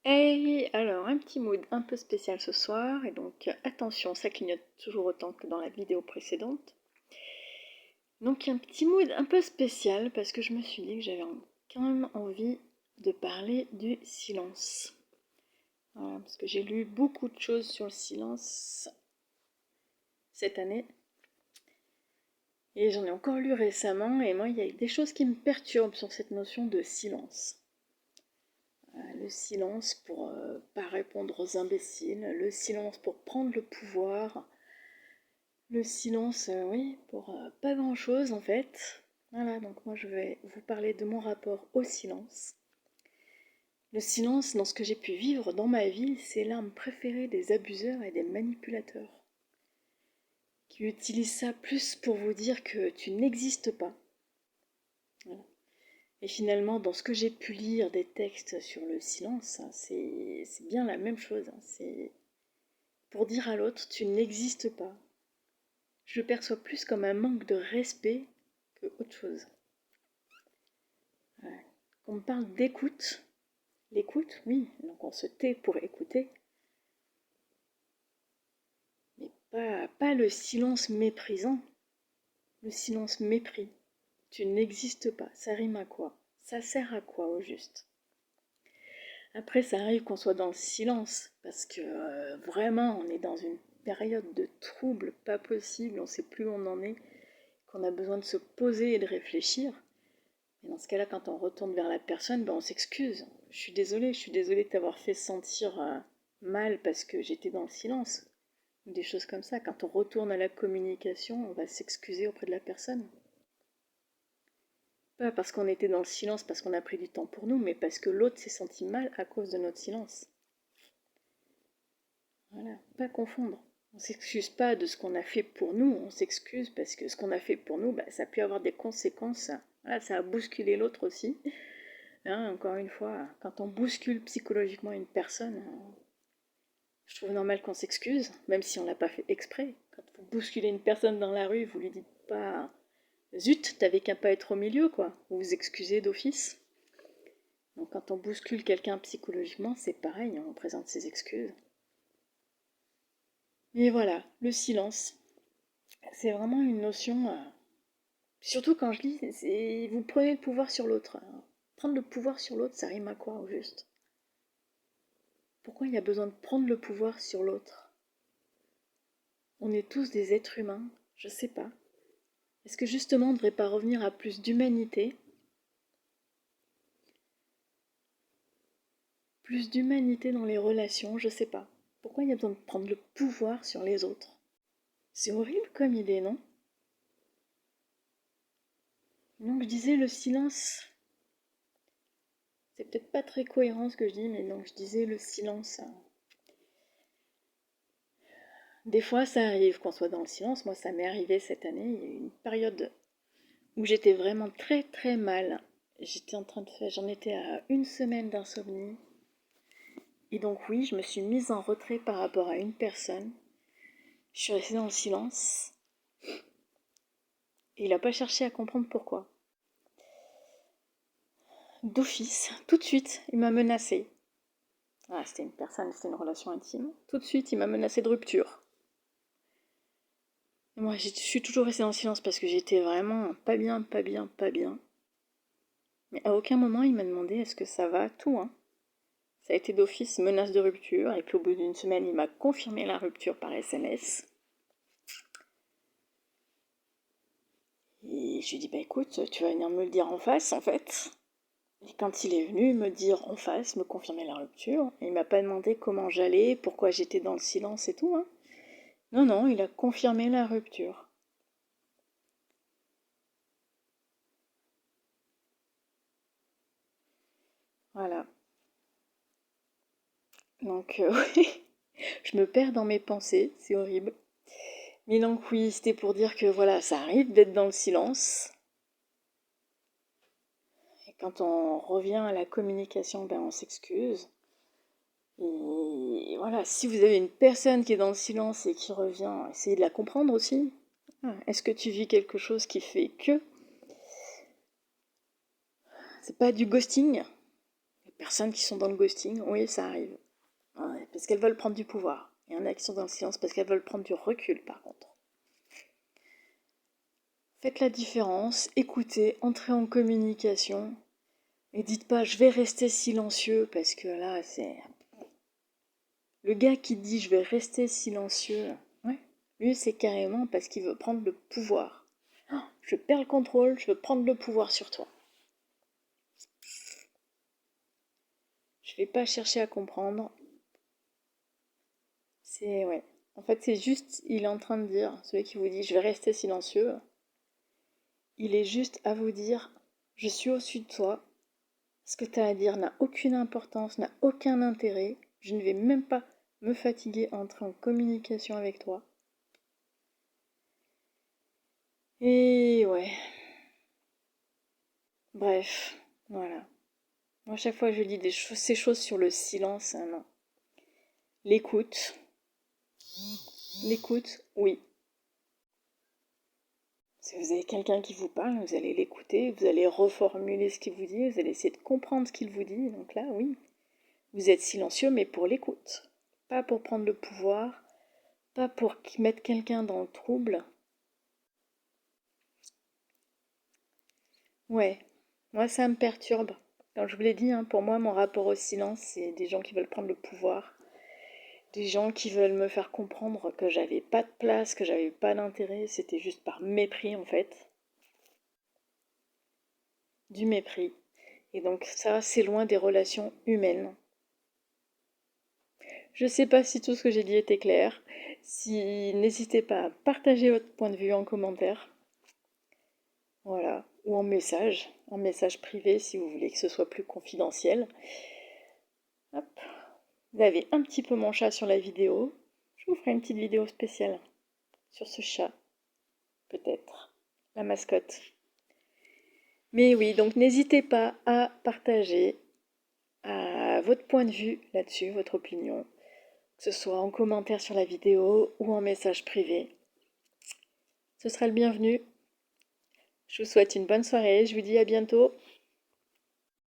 Hey, alors un petit mood un peu spécial ce soir, et donc attention, ça clignote toujours autant que dans la vidéo précédente. Donc un petit mood un peu spécial parce que je me suis dit que j'avais quand même envie de parler du silence. Voilà, parce que j'ai lu beaucoup de choses sur le silence cette année, et j'en ai encore lu récemment, et moi il y a des choses qui me perturbent sur cette notion de silence. Le silence pour pas répondre aux imbéciles, le silence pour prendre le pouvoir, le silence, oui, pour pas grand-chose en fait. Voilà, donc moi je vais vous parler de mon rapport au silence. Le silence, dans ce que j'ai pu vivre dans ma vie, c'est l'arme préférée des abuseurs et des manipulateurs, qui utilisent ça plus pour vous dire que tu n'existes pas. Voilà. Et finalement, dans ce que j'ai pu lire des textes sur le silence, hein, c'est bien la même chose. Hein. C'est pour dire à l'autre, tu n'existes pas. Je le perçois plus comme un manque de respect que autre chose. Ouais. On me parle d'écoute. L'écoute, oui, donc on se tait pour écouter, mais pas le silence méprisant, le silence mépris. Tu n'existes pas, ça rime à quoi? Ça sert à quoi au juste? Après, ça arrive qu'on soit dans le silence, parce que vraiment, on est dans une période de trouble pas possible, on ne sait plus où on en est, qu'on a besoin de se poser et de réfléchir. Et dans ce cas-là, quand on retourne vers la personne, ben on s'excuse. Je suis désolée de t'avoir fait sentir mal parce que j'étais dans le silence. Des choses comme ça. Quand on retourne à la communication, on va s'excuser auprès de la personne. Pas parce qu'on était dans le silence, parce qu'on a pris du temps pour nous, mais parce que l'autre s'est senti mal à cause de notre silence. Voilà, pas confondre. On ne s'excuse pas de ce qu'on a fait pour nous, on s'excuse parce que ce qu'on a fait pour nous, bah, ça a pu avoir des conséquences. Voilà, ça a bousculé l'autre aussi. Hein, encore une fois, quand on bouscule psychologiquement une personne, je trouve normal qu'on s'excuse, même si on ne l'a pas fait exprès. Quand vous bousculez une personne dans la rue, vous lui dites pas zut, t'avais qu'à pas être au milieu, quoi. Vous vous excusez d'office. Donc quand on bouscule quelqu'un psychologiquement, c'est pareil, on présente ses excuses. Mais voilà, le silence, c'est vraiment une notion. Surtout quand je dis, c'est vous prenez le pouvoir sur l'autre. Prendre le pouvoir sur l'autre, ça rime à quoi au juste? Pourquoi il y a besoin de prendre le pouvoir sur l'autre? On est tous des êtres humains, je sais pas. Est-ce que justement on ne devrait pas revenir à plus d'humanité? Plus d'humanité dans les relations, je sais pas. Pourquoi il y a besoin de prendre le pouvoir sur les autres? C'est horrible comme idée, non? Donc je disais le silence. C'est peut-être pas très cohérent ce que je dis, mais donc je disais le silence. Des fois ça arrive qu'on soit dans le silence. Moi ça m'est arrivé cette année. Il y a eu une période où j'étais vraiment très très mal. J'étais en train de faire, j'en étais à une semaine d'insomnie. Et donc oui, je me suis mise en retrait par rapport à une personne. Je suis restée dans le silence. Et il n'a pas cherché à comprendre pourquoi. D'office, tout de suite, il m'a menacée. Ah, c'était une personne, c'était une relation intime. Tout de suite, il m'a menacée de rupture. Et moi, je suis toujours restée dans le silence parce que j'étais vraiment pas bien, pas bien, pas bien. Mais à aucun moment, il m'a demandé est-ce que ça va, tout, hein. Ça a été d'office menace de rupture, et puis au bout d'une semaine, il m'a confirmé la rupture par SMS. Et je lui ai dit, bah écoute, tu vas venir me le dire en face, en fait. Et quand il est venu me dire en face, me confirmer la rupture, il m'a pas demandé comment j'allais, pourquoi j'étais dans le silence et tout, hein. Non, non, il a confirmé la rupture. Voilà. Donc, oui, je me perds dans mes pensées, c'est horrible. Mais donc, oui, c'était pour dire que voilà, ça arrive d'être dans le silence. Et quand on revient à la communication, ben on s'excuse. Et voilà, si vous avez une personne qui est dans le silence et qui revient, essayez de la comprendre aussi. Est-ce que tu vis quelque chose qui fait que c'est pas du ghosting? personnes qui sont dans le ghosting, oui, ça arrive. Ouais, parce qu'elles veulent prendre du pouvoir. Il y en a qui sont dans le silence parce qu'elles veulent prendre du recul, par contre. Faites la différence, écoutez, entrez en communication. Et dites pas, je vais rester silencieux, parce que là, c'est... Le gars qui dit, je vais rester silencieux, ouais, lui, c'est carrément parce qu'il veut prendre le pouvoir. Oh, je perds le contrôle, je veux prendre le pouvoir sur toi. Je vais pas chercher à comprendre. C'est, ouais. En fait, c'est juste, il est en train de dire, celui qui vous dit, je vais rester silencieux, il est juste à vous dire, je suis au-dessus de toi, ce que tu as à dire n'a aucune importance, n'a aucun intérêt, je ne vais même pas me fatiguer à entrer en communication avec toi. Et ouais. Bref, voilà. Moi, à chaque fois que je dis ces choses sur le silence, hein, non. L'écoute. L'écoute, oui. Si vous avez quelqu'un qui vous parle, vous allez l'écouter, vous allez reformuler ce qu'il vous dit, vous allez essayer de comprendre ce qu'il vous dit. Donc là, oui, vous êtes silencieux, mais pour l'écoute. Pas pour prendre le pouvoir, pas pour mettre quelqu'un dans le trouble. Ouais, moi ça me perturbe. Comme je vous l'ai dit, hein, pour moi, mon rapport au silence, c'est des gens qui veulent prendre le pouvoir. Des gens qui veulent me faire comprendre que j'avais pas de place, que j'avais pas d'intérêt, c'était juste par mépris en fait. Du mépris. Et donc ça, c'est loin des relations humaines. Je sais pas si tout ce que j'ai dit était clair. Si n'hésitez pas à partager votre point de vue en commentaire. Voilà. Ou en message privé si vous voulez que ce soit plus confidentiel. Hop. Vous avez un petit peu mon chat sur la vidéo. Je vous ferai une petite vidéo spéciale sur ce chat. Peut-être. La mascotte. Mais oui, donc n'hésitez pas à partager votre point de vue là-dessus, votre opinion, que ce soit en commentaire sur la vidéo ou en message privé. Ce sera le bienvenu. Je vous souhaite une bonne soirée, je vous dis à bientôt.